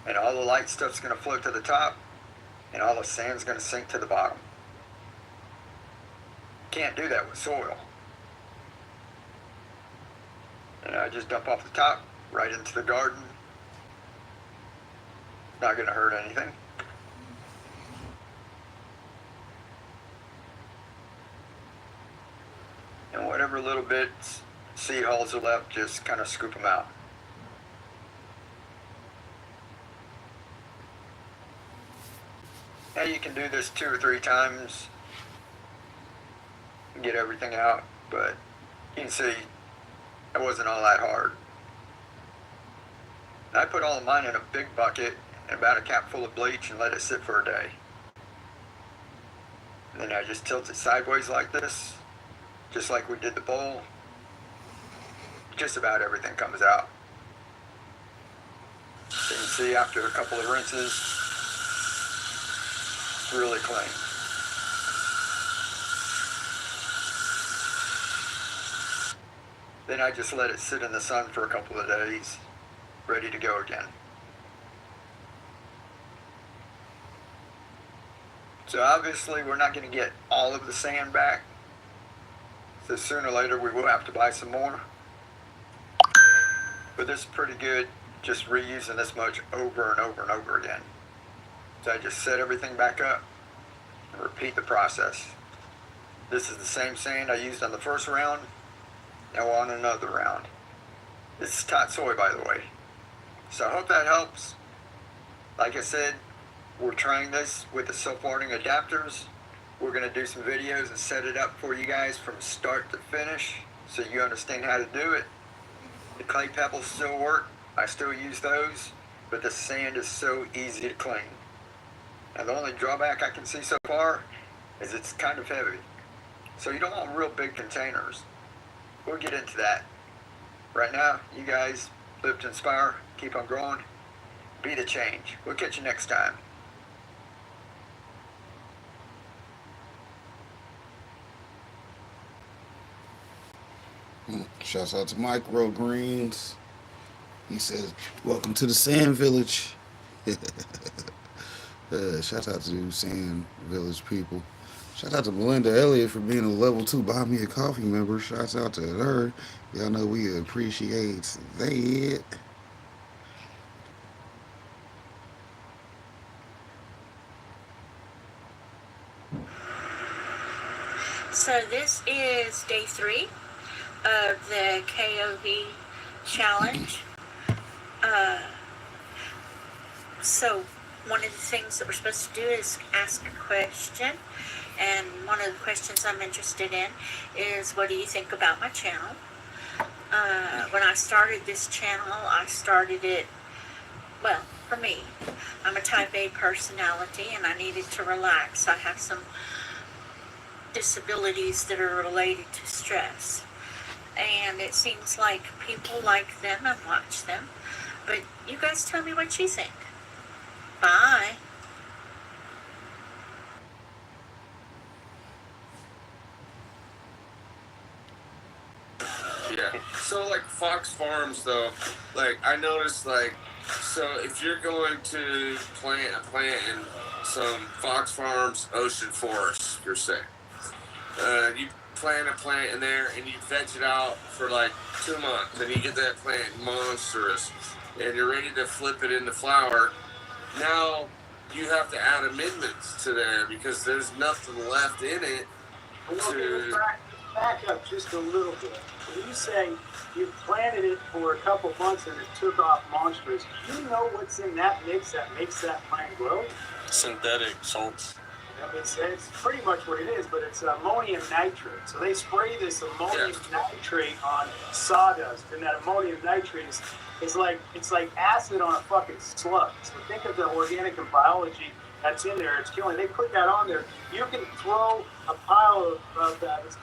and all the light stuff's going to float to the top, and all the sand's going to sink to the bottom. Can't do that with soil. And I just dump off the top right into the garden. Not going to hurt anything. And whatever little bits seed holes are left, just kind of scoop them out. Now you can do this 2 or 3 times and get everything out, but you can see it wasn't all that hard. And I put all of mine in a big bucket and about a cap full of bleach and let it sit for a day. And then I just tilt it sideways like this, just like we did the bowl. Just about everything comes out. So you can see after a couple of rinses, it's really clean. Then I just let it sit in the sun for a couple of days, ready to go again. So obviously we're not going to get all of the sand back, so sooner or later we will have to buy some more. But this is pretty good, just reusing this much over and over and over again. So I just set everything back up and repeat the process. This is the same sand I used on the first round, now on another round. This is tot soy, by the way. So I hope that helps. Like I said, we're trying this with the self-watering adapters. We're going to do some videos and set it up for you guys from start to finish so you understand how to do it. The clay pebbles still work. I still use those, but the sand is so easy to clean. And the only drawback I can see so far is it's kind of heavy. So you don't want real big containers. We'll get into that. Right now, you guys live to inspire, keep on growing, be the change. We'll catch you next time. Shouts out to Microgreens. He says, welcome to the Sand Village. Shout out to Sand Village people. Shout out to Melinda Elliott for being a level 2 Buy Me a Coffee member. Shouts out to her. Y'all know we appreciate that. So this is day 3 of the coffe challenge. So one of the things that we're supposed to do is ask a question, and one of the questions I'm interested in is, what do you think about my channel? When I started this channel, I started it, well, for me, I'm a type A personality and I needed to relax. I have some disabilities that are related to stress, and it seems like people like them and watch them. But you guys tell me what you think. Bye. Yeah. So like Fox Farms though, like I noticed like, so if you're going to plant a plant in some Fox Farms ocean forest, per se, you plant a plant in there and you veg it out for like 2 months, and you get that plant monstrous, and you're ready to flip it into flower. Now you have to add amendments to there because there's nothing left in it. Back up just a little bit. When you say you planted it for a couple months and it took off monstrous, do you know what's in that mix that makes that plant grow? Synthetic salts. It's pretty much what it is, but it's ammonium nitrate. So they spray this ammonium nitrate on sawdust, and that ammonium nitrate is like, it's like acid on a fucking slug. So think of the organic and biology that's in there. It's killing. They put that on there. You can throw a pile of that. It's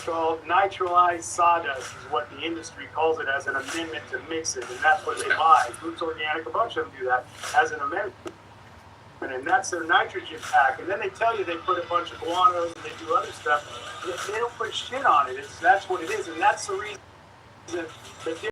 called nitralized sawdust, is what the industry calls it, as an amendment to mix it, and that's what they buy. Roots Organic, a bunch of them do that as an amendment. And that's their nitrogen pack. And then they tell you they put a bunch of guanos and they do other stuff. They don't put shit on it. That's what it is. And that's the reason that